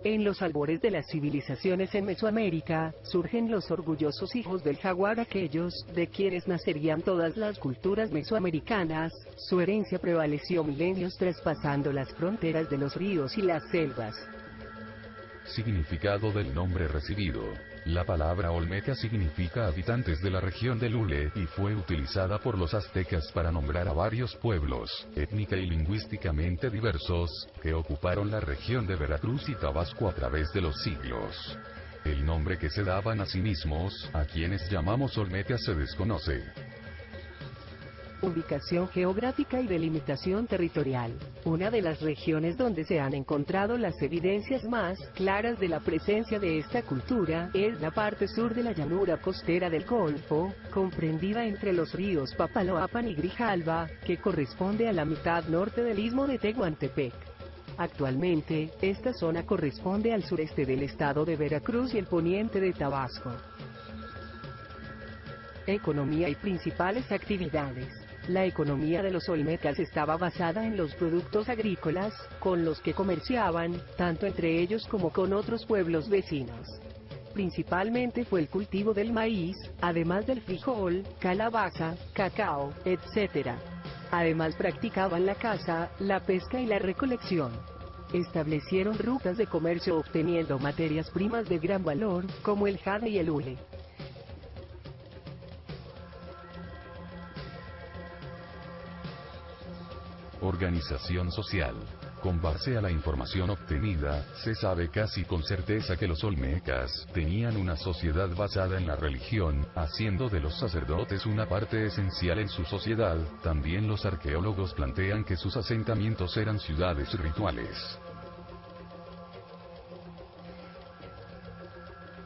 En los albores de las civilizaciones en Mesoamérica, surgen los orgullosos hijos del jaguar, aquellos de quienes nacerían todas las culturas mesoamericanas. Su herencia prevaleció milenios traspasando las fronteras de los ríos y las selvas. Significado del nombre recibido. La palabra olmeca significa habitantes de la región del Ule y fue utilizada por los aztecas para nombrar a varios pueblos, étnica y lingüísticamente diversos, que ocuparon la región de Veracruz y Tabasco a través de los siglos. El nombre que se daban a sí mismos, a quienes llamamos olmecas, se desconoce. Ubicación geográfica y delimitación territorial. Una de las regiones donde se han encontrado las evidencias más claras de la presencia de esta cultura es la parte sur de la llanura costera del Golfo, comprendida entre los ríos Papaloapan y Grijalva, que corresponde a la mitad norte del istmo de Tehuantepec. Actualmente, esta zona corresponde al sureste del estado de Veracruz y el poniente de Tabasco. Economía y principales actividades. La economía de los olmecas estaba basada en los productos agrícolas, con los que comerciaban, tanto entre ellos como con otros pueblos vecinos. Principalmente fue el cultivo del maíz, además del frijol, calabaza, cacao, etc. Además practicaban la caza, la pesca y la recolección. Establecieron rutas de comercio obteniendo materias primas de gran valor, como el jade y el hule. Organización social. Con base a la información obtenida, se sabe casi con certeza que los olmecas tenían una sociedad basada en la religión, haciendo de los sacerdotes una parte esencial en su sociedad. También los arqueólogos plantean que sus asentamientos eran ciudades rituales.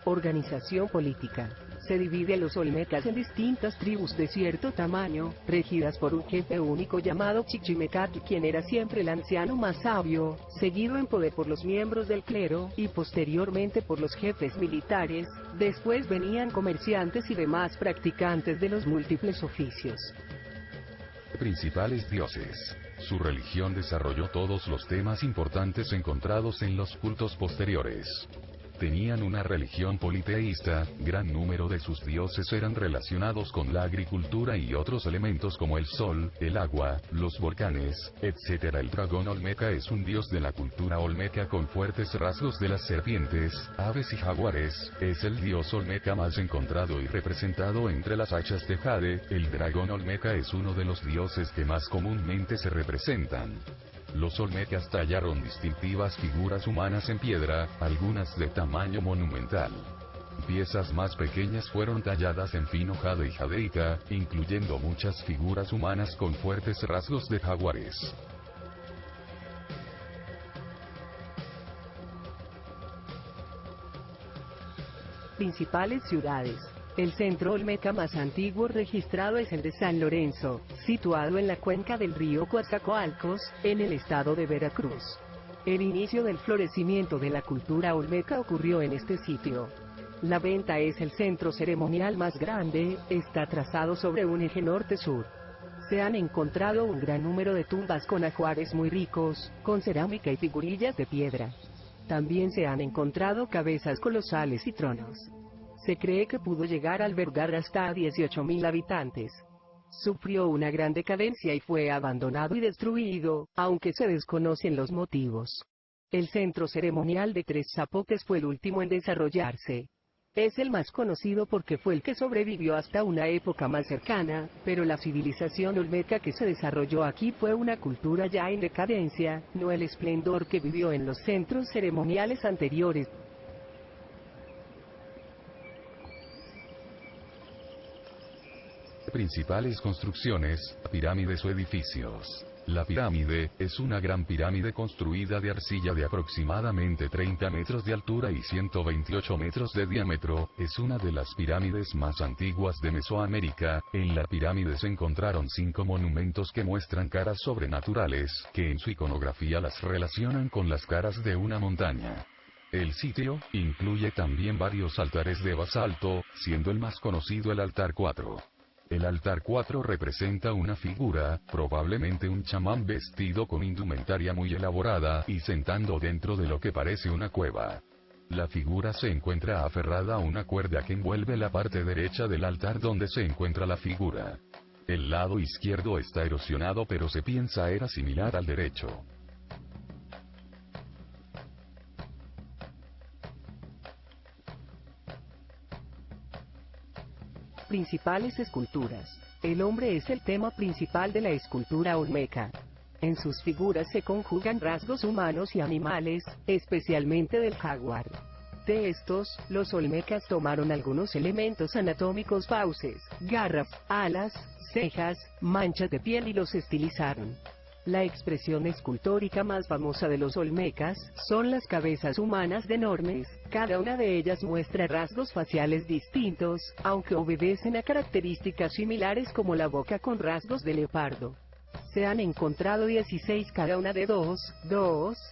Organización política. Se divide a los olmecas en distintas tribus de cierto tamaño, regidas por un jefe único llamado Chichimecat, quien era siempre el anciano más sabio, seguido en poder por los miembros del clero, y posteriormente por los jefes militares. Después venían comerciantes y demás practicantes de los múltiples oficios. Principales dioses. Su religión desarrolló todos los temas importantes encontrados en los cultos posteriores. Tenían una religión politeísta, gran número de sus dioses eran relacionados con la agricultura y otros elementos como el sol, el agua, los volcanes, etc. El dragón olmeca es un dios de la cultura olmeca con fuertes rasgos de las serpientes, aves y jaguares. Es el dios olmeca más encontrado y representado entre las hachas de jade. El dragón olmeca es uno de los dioses que más comúnmente se representan. Los olmecas tallaron distintivas figuras humanas en piedra, algunas de tamaño monumental. Piezas más pequeñas fueron talladas en fino jade y jadeica, incluyendo muchas figuras humanas con fuertes rasgos de jaguares. Principales ciudades. El centro olmeca más antiguo registrado es el de San Lorenzo, situado en la cuenca del río Coatzacoalcos, en el estado de Veracruz. El inicio del florecimiento de la cultura olmeca ocurrió en este sitio. La Venta es el centro ceremonial más grande, está trazado sobre un eje norte-sur. Se han encontrado un gran número de tumbas con ajuares muy ricos, con cerámica y figurillas de piedra. También se han encontrado cabezas colosales y tronos. Se cree que pudo llegar a albergar hasta 18.000 habitantes. Sufrió una gran decadencia y fue abandonado y destruido, aunque se desconocen los motivos. El centro ceremonial de Tres Zapotes fue el último en desarrollarse. Es el más conocido porque fue el que sobrevivió hasta una época más cercana, pero la civilización olmeca que se desarrolló aquí fue una cultura ya en decadencia, no el esplendor que vivió en los centros ceremoniales anteriores. Principales construcciones, pirámides o edificios. La pirámide, es una gran pirámide construida de arcilla de aproximadamente 30 metros de altura y 128 metros de diámetro, es una de las pirámides más antiguas de Mesoamérica. En la pirámide se encontraron 5 monumentos que muestran caras sobrenaturales, que en su iconografía las relacionan con las caras de una montaña. El sitio, incluye también varios altares de basalto, siendo el más conocido el altar 4. El altar 4 representa una figura, probablemente un chamán vestido con indumentaria muy elaborada y sentando dentro de lo que parece una cueva. La figura se encuentra aferrada a una cuerda que envuelve la parte derecha del altar donde se encuentra la figura. El lado izquierdo está erosionado pero se piensa era similar al derecho. Principales esculturas. El hombre es el tema principal de la escultura olmeca. En sus figuras se conjugan rasgos humanos y animales, especialmente del jaguar. De estos, los olmecas tomaron algunos elementos anatómicos: fauces, garras, alas, cejas, manchas de piel y los estilizaron. La expresión escultórica más famosa de los olmecas son las cabezas humanas enormes. Cada una de ellas muestra rasgos faciales distintos, aunque obedecen a características similares como la boca con rasgos de leopardo. Se han encontrado 16 cada una de 2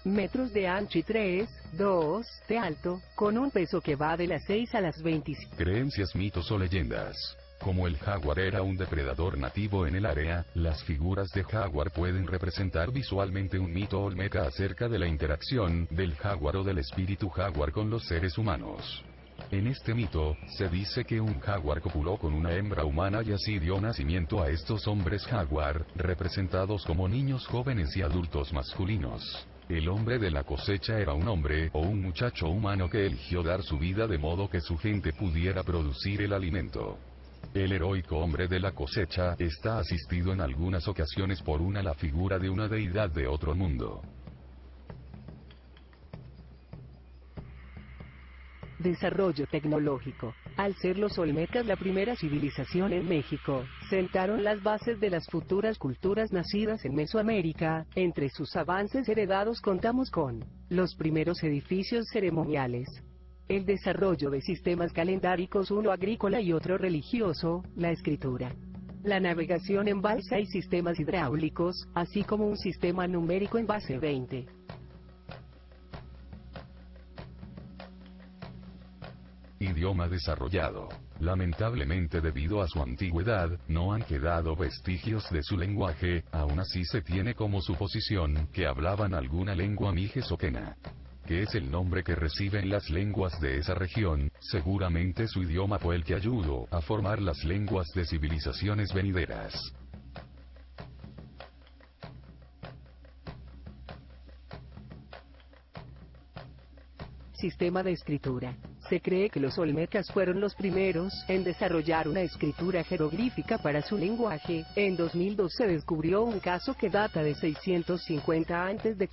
metros de ancho y 2 de alto, con un peso que va de las 6 a las 25. Creencias, mitos o leyendas. Como el jaguar era un depredador nativo en el área, las figuras de jaguar pueden representar visualmente un mito olmeca acerca de la interacción del jaguar o del espíritu jaguar con los seres humanos. En este mito, se dice que un jaguar copuló con una hembra humana y así dio nacimiento a estos hombres jaguar, representados como niños jóvenes y adultos masculinos. El hombre de la cosecha era un hombre o un muchacho humano que eligió dar su vida de modo que su gente pudiera producir el alimento. El heroico hombre de la cosecha está asistido en algunas ocasiones por la figura de una deidad de otro mundo. Desarrollo tecnológico. Al ser los olmecas la primera civilización en México, sentaron las bases de las futuras culturas nacidas en Mesoamérica. Entre sus avances heredados contamos con los primeros edificios ceremoniales, el desarrollo de sistemas calendáricos, uno agrícola y otro religioso, la escritura, la navegación en balsa y sistemas hidráulicos, así como un sistema numérico en base 20. Idioma desarrollado. Lamentablemente, debido a su antigüedad, no han quedado vestigios de su lenguaje. Aún así se tiene como suposición que hablaban alguna lengua mijes o quena, que es el nombre que reciben las lenguas de esa región. Seguramente su idioma fue el que ayudó a formar las lenguas de civilizaciones venideras. Sistema de escritura. Se cree que los olmecas fueron los primeros en desarrollar una escritura jeroglífica para su lenguaje. En 2002 se descubrió un caso que data de 650 a.C.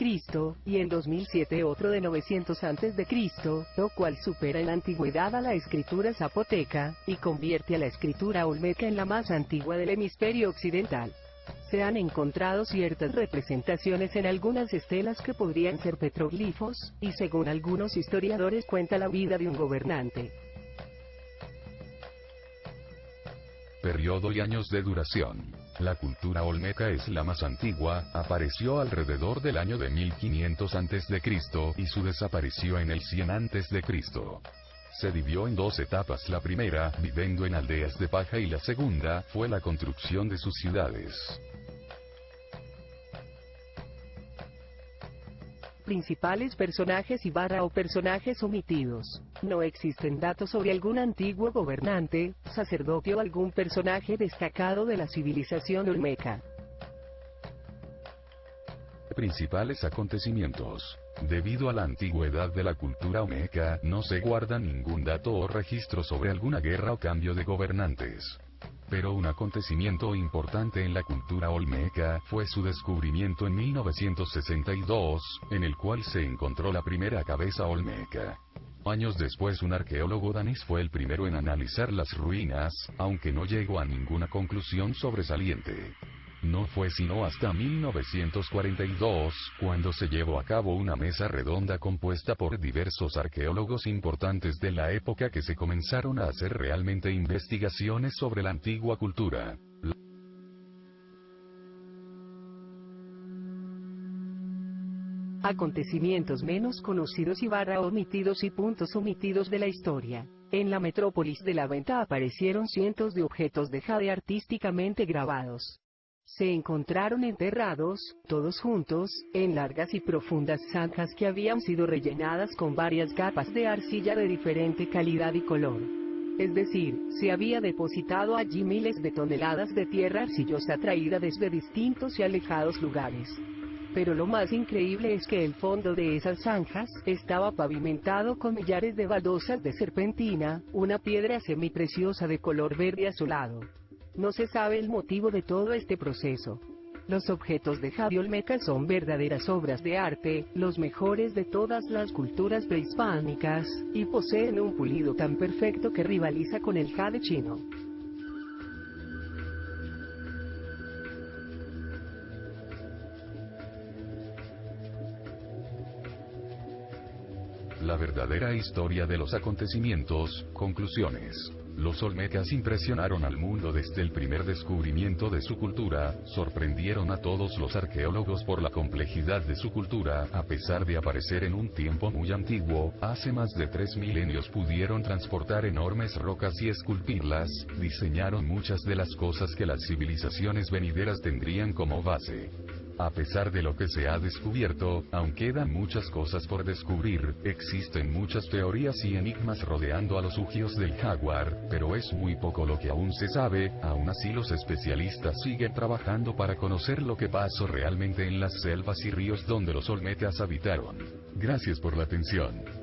y en 2007 otro de 900 a.C., lo cual supera en antigüedad a la escritura zapoteca y convierte a la escritura olmeca en la más antigua del hemisferio occidental. Se han encontrado ciertas representaciones en algunas estelas que podrían ser petroglifos, y según algunos historiadores cuenta la vida de un gobernante. Periodo y años de duración. La cultura olmeca es la más antigua, apareció alrededor del año de 1500 a.C. y su desaparición en el 100 a.C. Se dividió en dos etapas: la primera, viviendo en aldeas de paja, y la segunda, fue la construcción de sus ciudades. Principales personajes o personajes omitidos. No existen datos sobre algún antiguo gobernante, sacerdote o algún personaje destacado de la civilización olmeca. Principales acontecimientos. Debido a la antigüedad de la cultura olmeca, no se guarda ningún dato o registro sobre alguna guerra o cambio de gobernantes. Pero un acontecimiento importante en la cultura olmeca fue su descubrimiento en 1962, en el cual se encontró la primera cabeza olmeca. Años después, un arqueólogo danés fue el primero en analizar las ruinas, aunque no llegó a ninguna conclusión sobresaliente. No fue sino hasta 1942, cuando se llevó a cabo una mesa redonda compuesta por diversos arqueólogos importantes de la época, que se comenzaron a hacer realmente investigaciones sobre la antigua cultura. Acontecimientos menos conocidos y omitidos y puntos omitidos de la historia. En la metrópolis de la Venta aparecieron cientos de objetos de jade artísticamente grabados. Se encontraron enterrados, todos juntos, en largas y profundas zanjas que habían sido rellenadas con varias capas de arcilla de diferente calidad y color. Es decir, se había depositado allí miles de toneladas de tierra arcillosa traída desde distintos y alejados lugares. Pero lo más increíble es que el fondo de esas zanjas estaba pavimentado con millares de baldosas de serpentina, una piedra semipreciosa de color verde azulado. No se sabe el motivo de todo este proceso. Los objetos de jade olmeca son verdaderas obras de arte, los mejores de todas las culturas prehispánicas, y poseen un pulido tan perfecto que rivaliza con el jade chino. La verdadera historia de los acontecimientos. Conclusiones. Los olmecas impresionaron al mundo desde el primer descubrimiento de su cultura, sorprendieron a todos los arqueólogos por la complejidad de su cultura, a pesar de aparecer en un tiempo muy antiguo, hace más de 3 milenios pudieron transportar enormes rocas y esculpirlas, diseñaron muchas de las cosas que las civilizaciones venideras tendrían como base. A pesar de lo que se ha descubierto, aún quedan muchas cosas por descubrir, existen muchas teorías y enigmas rodeando a los ujios del jaguar, pero es muy poco lo que aún se sabe, aún así los especialistas siguen trabajando para conocer lo que pasó realmente en las selvas y ríos donde los olmecas habitaron. Gracias por la atención.